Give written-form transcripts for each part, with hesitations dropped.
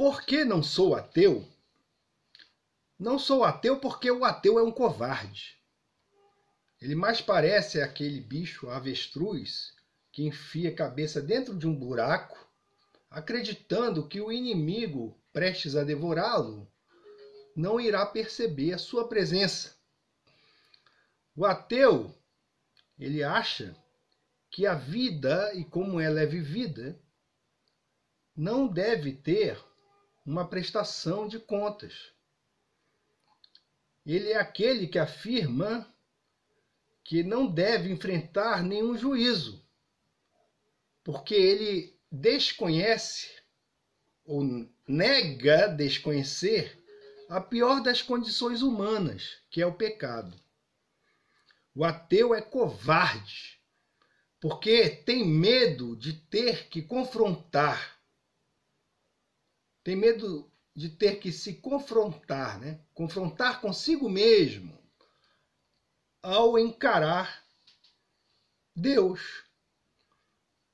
Por que não sou ateu? Não sou ateu porque o ateu é um covarde. Ele mais parece aquele bicho avestruz que enfia a cabeça dentro de um buraco, acreditando que o inimigo, prestes a devorá-lo, não irá perceber a sua presença. O ateu, ele acha que a vida e como ela é vivida não deve ter uma prestação de contas. Ele é aquele que afirma que não deve enfrentar nenhum juízo, porque ele desconhece ou nega desconhecer a pior das condições humanas, que é o pecado. O ateu é covarde, porque tem medo de ter que confrontar, tem medo de ter que se confrontar, né? Confrontar consigo mesmo ao encarar Deus.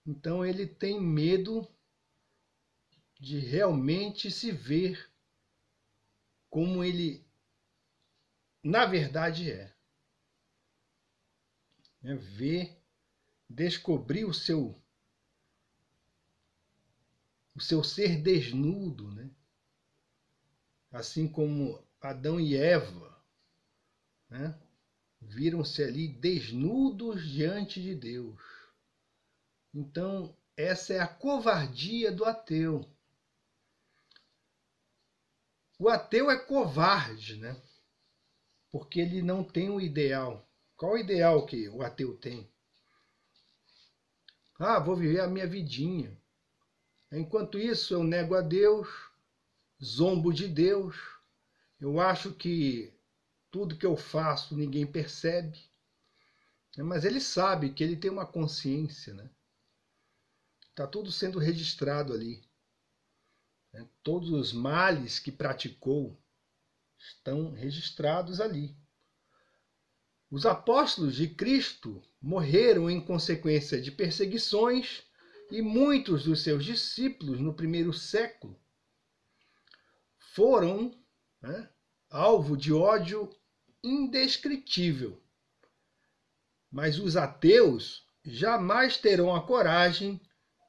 Então ele tem medo de realmente se ver como ele na verdade é. Ver, descobrir o seu ser desnudo, né? Assim como Adão e Eva, né? Viram-se ali desnudos diante de Deus. Então, essa é a covardia do ateu. O ateu é covarde, né? Porque ele não tem o ideal. Qual o ideal que o ateu tem? Ah, vou viver a minha vidinha. Enquanto isso, eu nego a Deus, zombo de Deus, eu acho que tudo que eu faço ninguém percebe. Mas ele sabe que ele tem uma consciência, né? Está tudo sendo registrado ali. Todos os males que praticou estão registrados ali. Os apóstolos de Cristo morreram em consequência de perseguições e muitos dos seus discípulos no primeiro século foram, né, alvo de ódio indescritível. Mas os ateus jamais terão a coragem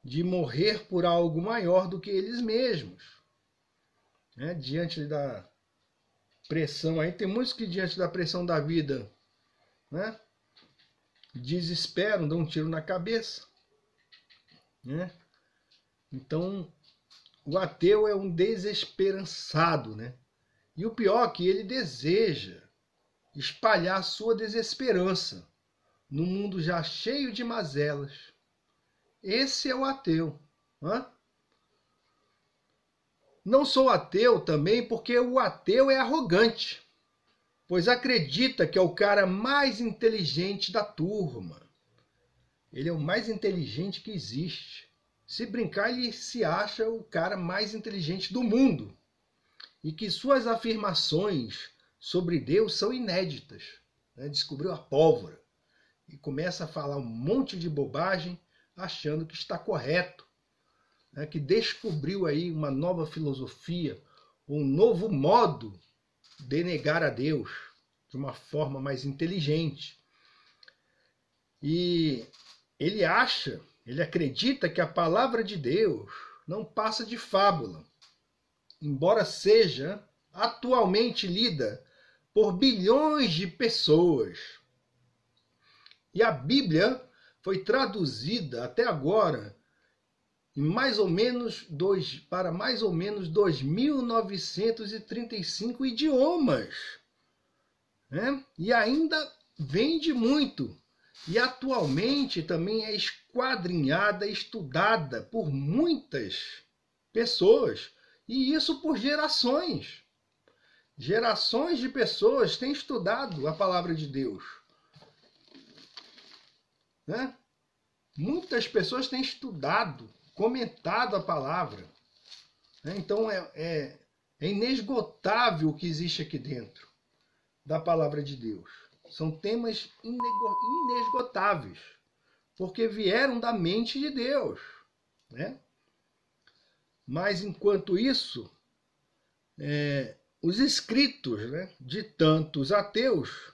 de morrer por algo maior do que eles mesmos. Diante da pressão, aí tem muitos que diante da pressão da vida, né, desesperam, dão um tiro na cabeça. Então, o ateu é um desesperançado, né? E o pior é que ele deseja espalhar sua desesperança num mundo já cheio de mazelas. Esse é o ateu. Não sou ateu também porque o ateu é arrogante, pois acredita que é o cara mais inteligente da turma. Ele é o mais inteligente que existe. Se brincar, ele se acha o cara mais inteligente do mundo. E que suas afirmações sobre Deus são inéditas. Descobriu a pólvora. E começa a falar um monte de bobagem, achando que está correto. Que descobriu aí uma nova filosofia, um novo modo de negar a Deus, de uma forma mais inteligente. E ele acredita que a palavra de Deus não passa de fábula, embora seja atualmente lida por bilhões de pessoas. E a Bíblia foi traduzida até agora em para mais ou menos 2.935 idiomas. E ainda vende muito. E atualmente também é esquadrinhada, estudada por muitas pessoas. E isso por gerações. Gerações de pessoas têm estudado a palavra de Deus. Muitas pessoas têm estudado, comentado a palavra. Então é inesgotável o que existe aqui dentro da palavra de Deus. São temas inesgotáveis, porque vieram da mente de Deus. Mas, enquanto isso, os escritos, né, de tantos ateus,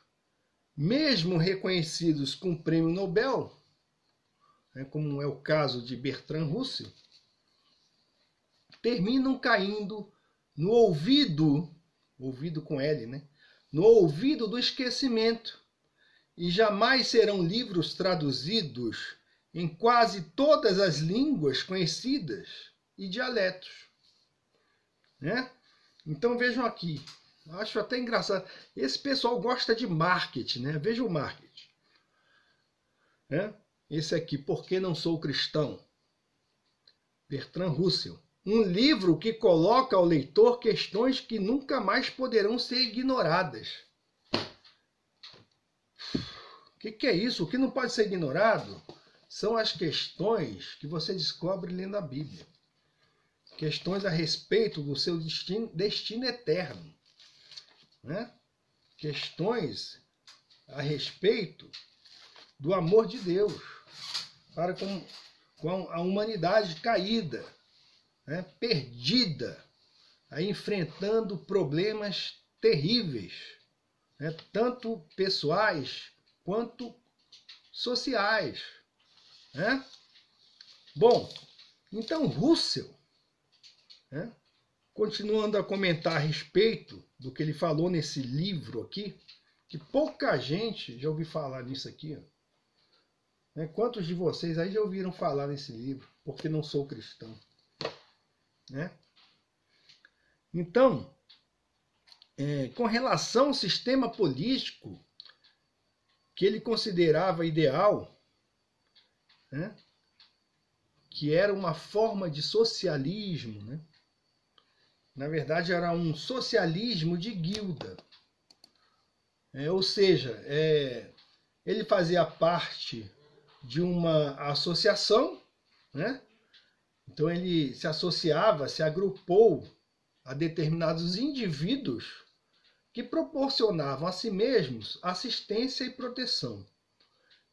mesmo reconhecidos com o prêmio Nobel, né, como é o caso de Bertrand Russell, terminam caindo no ouvido com L, né, no ouvido do esquecimento, e jamais serão livros traduzidos em quase todas as línguas conhecidas e dialetos, né? Então vejam aqui, acho até engraçado, esse pessoal gosta de marketing, né? Veja o marketing, né? Esse aqui, Por que Não Sou Cristão? Bertrand Russell. Um livro que coloca ao leitor questões que nunca mais poderão ser ignoradas. O que é isso? O que não pode ser ignorado são as questões que você descobre lendo a Bíblia. Questões a respeito do seu destino eterno, né? Questões a respeito do amor de Deus para com a humanidade caída, né? Perdida, aí enfrentando problemas terríveis, né? Tanto pessoais quanto sociais, né? Bom, então Russell, né, continuando a comentar a respeito do que ele falou nesse livro aqui, que pouca gente já ouviu falar nisso aqui, ó, né? Quantos de vocês aí já ouviram falar nesse livro, Por que Não Sou Cristão? Né? Então, com relação ao sistema político que ele considerava ideal, né, que era uma forma de socialismo, né? Na verdade, era um socialismo de guilda. Ou seja, ele fazia parte de uma associação, né? Então ele se associava, se agrupou a determinados indivíduos que proporcionavam a si mesmos assistência e proteção.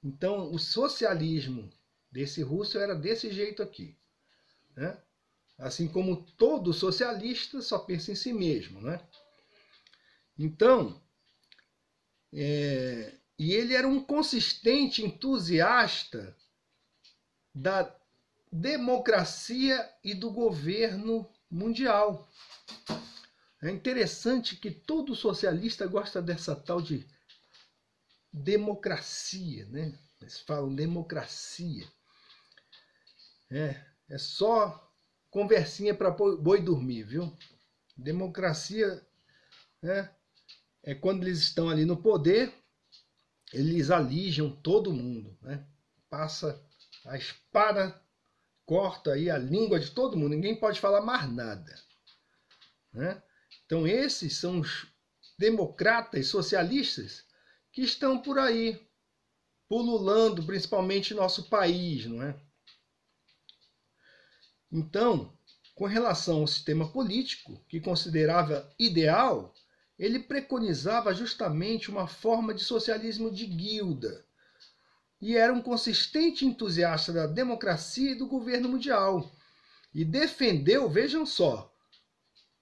Então, o socialismo desse Russell era desse jeito aqui, né? Assim como todo socialista só pensa em si mesmo, né? Então, e ele era um consistente entusiasta da democracia e do governo mundial. É interessante que todo socialista gosta dessa tal de democracia, né? Eles falam democracia. É só conversinha para boi dormir, viu? Democracia, né, é quando eles estão ali no poder, eles alijam todo mundo, né? Passa a espada, corta aí a língua de todo mundo, ninguém pode falar mais nada, né? Então esses são os democratas socialistas que estão por aí, pululando principalmente no nosso país, não é? Então, com relação ao sistema político, que considerava ideal, ele preconizava justamente uma forma de socialismo de guilda, e era um consistente entusiasta da democracia e do governo mundial. E defendeu, vejam só,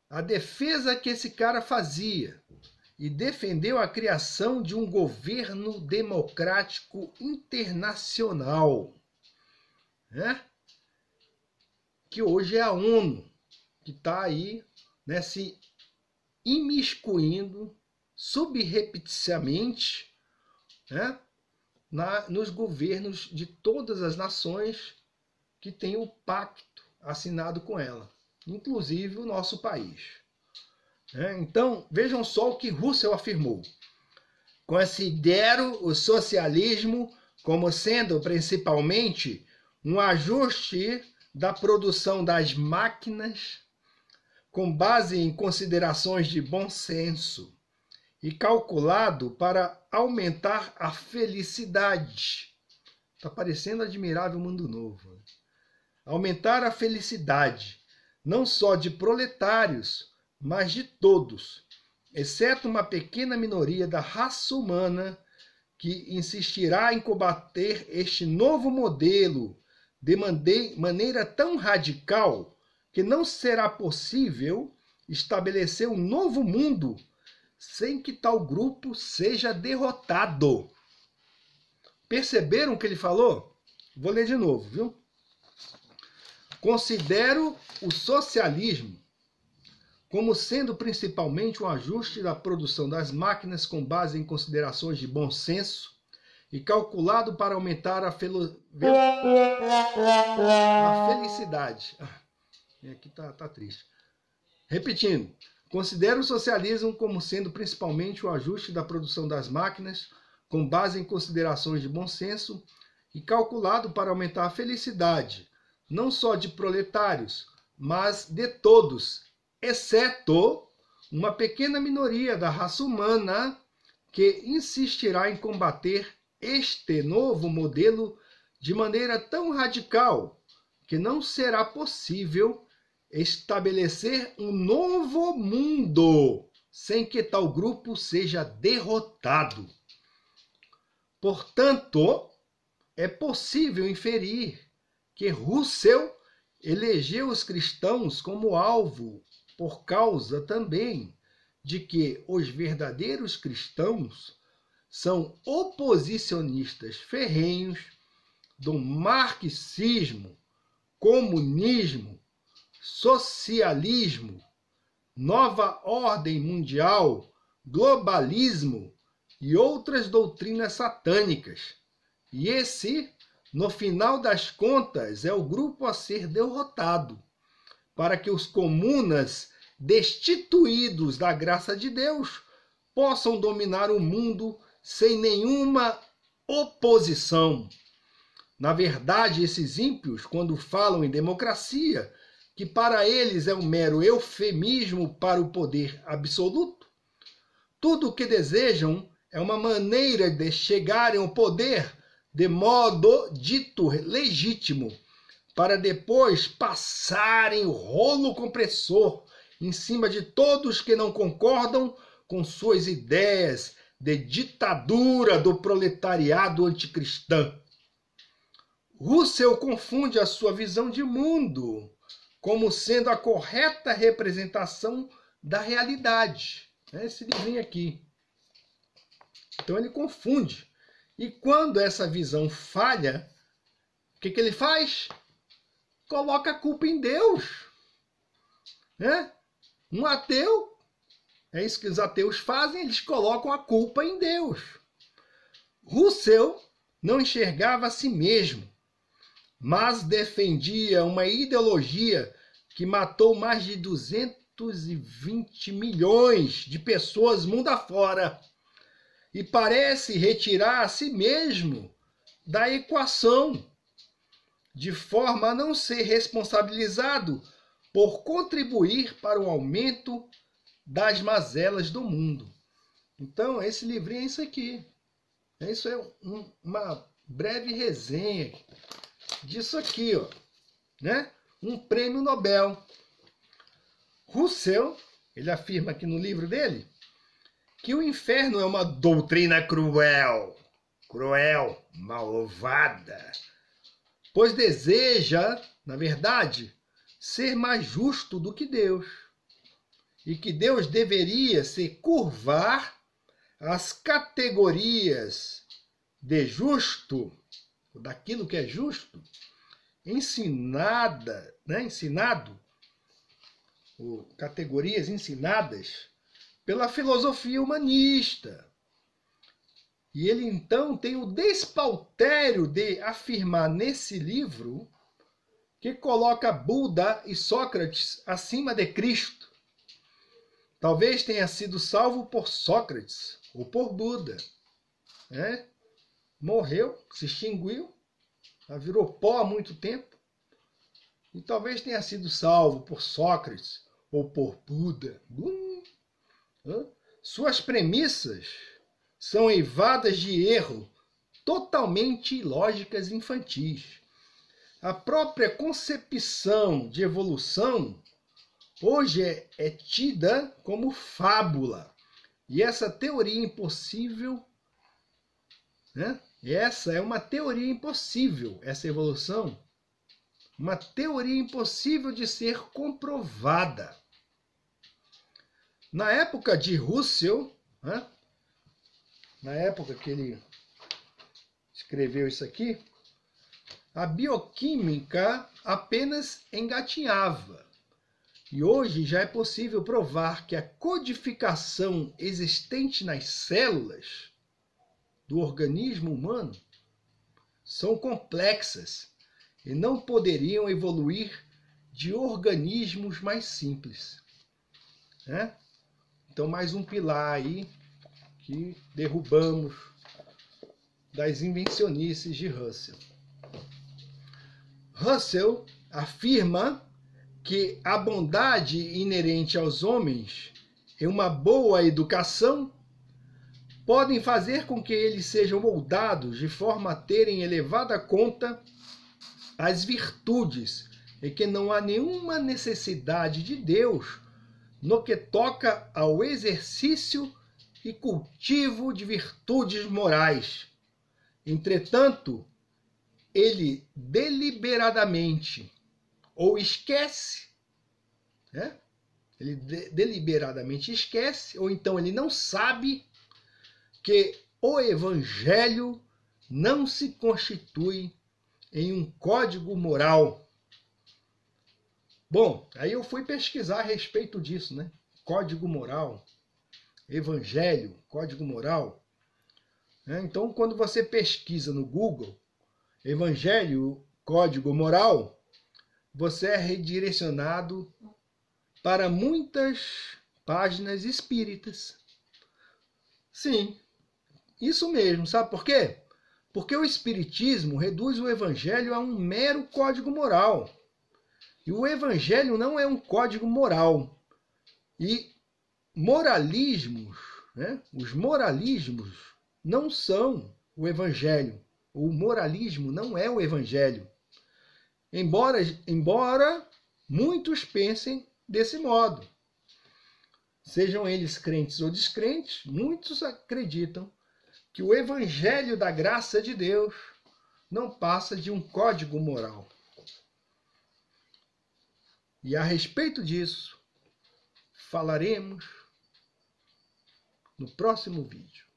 a defesa que esse cara fazia, e defendeu a criação de um governo democrático internacional, né? Que hoje é a ONU, que está aí, né, se imiscuindo subrepticiamente, né, nos governos de todas as nações que têm o pacto assinado com ela, inclusive o nosso país. Então, vejam só o que Russell afirmou. Considero o socialismo como sendo principalmente um ajuste da produção das máquinas com base em considerações de bom senso e calculado para aumentar a felicidade. Está parecendo Admirável Mundo Novo. Né? Aumentar a felicidade, não só de proletários, mas de todos, exceto uma pequena minoria da raça humana que insistirá em combater este novo modelo de maneira tão radical que não será possível estabelecer um novo mundo sem que tal grupo seja derrotado. Perceberam o que ele falou? Vou ler de novo, viu? Considero o socialismo como sendo principalmente um ajuste da produção das máquinas com base em considerações de bom senso e calculado para aumentar a felicidade. Aqui tá triste. Repetindo, considero o socialismo como sendo principalmente o ajuste da produção das máquinas com base em considerações de bom senso e calculado para aumentar a felicidade, não só de proletários, mas de todos, exceto uma pequena minoria da raça humana que insistirá em combater este novo modelo de maneira tão radical que não será possível estabelecer um novo mundo sem que tal grupo seja derrotado. Portanto, é possível inferir que Russell elegeu os cristãos como alvo por causa também de que os verdadeiros cristãos são oposicionistas ferrenhos do marxismo, comunismo, socialismo, nova ordem mundial, globalismo e outras doutrinas satânicas. E esse, no final das contas, é o grupo a ser derrotado, para que os comunas destituídos da graça de Deus possam dominar o mundo sem nenhuma oposição. Na verdade, esses ímpios, quando falam em democracia, que para eles é um mero eufemismo para o poder absoluto, tudo o que desejam é uma maneira de chegarem ao poder de modo dito legítimo, para depois passarem o rolo compressor em cima de todos que não concordam com suas ideias de ditadura do proletariado anticristã. Russell confunde a sua visão de mundo como sendo a correta representação da realidade. Esse livrinho aqui. Então ele confunde. E quando essa visão falha, o que ele faz? Coloca a culpa em Deus. Um ateu, é isso que os ateus fazem, eles colocam a culpa em Deus. Russell não enxergava a si mesmo, mas defendia uma ideologia que matou mais de 220 milhões de pessoas mundo afora e parece retirar a si mesmo da equação, de forma a não ser responsabilizado por contribuir para o aumento das mazelas do mundo. Então, esse livrinho é isso aqui. Isso é uma breve resenha disso aqui, ó, né? Um prêmio Nobel. Russell, ele afirma aqui no livro dele, que o inferno é uma doutrina cruel, malvada, pois deseja, na verdade, ser mais justo do que Deus, e que Deus deveria se curvar às categorias de justo, daquilo que é justo, ensinado, categorias ensinadas pela filosofia humanista. E ele então tem o despautério de afirmar nesse livro que coloca Buda e Sócrates acima de Cristo. Talvez tenha sido salvo por Sócrates ou por Buda. Morreu, se extinguiu, virou pó há muito tempo. E talvez tenha sido salvo por Sócrates ou por Buda. Suas premissas são eivadas de erro, totalmente ilógicas e infantis. A própria concepção de evolução hoje é tida como fábula. E essa teoria impossível, essa é uma teoria impossível, essa evolução, uma teoria impossível de ser comprovada. Na época de Russell, né? Na época que ele escreveu isso aqui, a bioquímica apenas engatinhava. E hoje já é possível provar que a codificação existente nas células do organismo humano são complexas e não poderiam evoluir de organismos mais simples. Né? Então, mais um pilar aí que derrubamos das invencionices de Russell. Russell afirma que a bondade inerente aos homens e uma boa educação podem fazer com que eles sejam moldados de forma a terem elevada conta as virtudes e que não há nenhuma necessidade de Deus no que toca ao exercício e cultivo de virtudes morais. Entretanto, ele deliberadamente ou esquece, né? Ele deliberadamente esquece, ou então ele não sabe que o Evangelho não se constitui em um código moral. Bom, aí eu fui pesquisar a respeito disso, né? Código moral, Evangelho, código moral. Então, quando você pesquisa no Google, Evangelho, código moral, você é redirecionado para muitas páginas espíritas. Sim, isso mesmo. Sabe por quê? Porque o espiritismo reduz o evangelho a um mero código moral. E o evangelho não é um código moral. E moralismos, né? Os moralismos não são o evangelho. O moralismo não é o evangelho. Embora muitos pensem desse modo. Sejam eles crentes ou descrentes, muitos acreditam que o evangelho da graça de Deus não passa de um código moral. E a respeito disso, falaremos no próximo vídeo.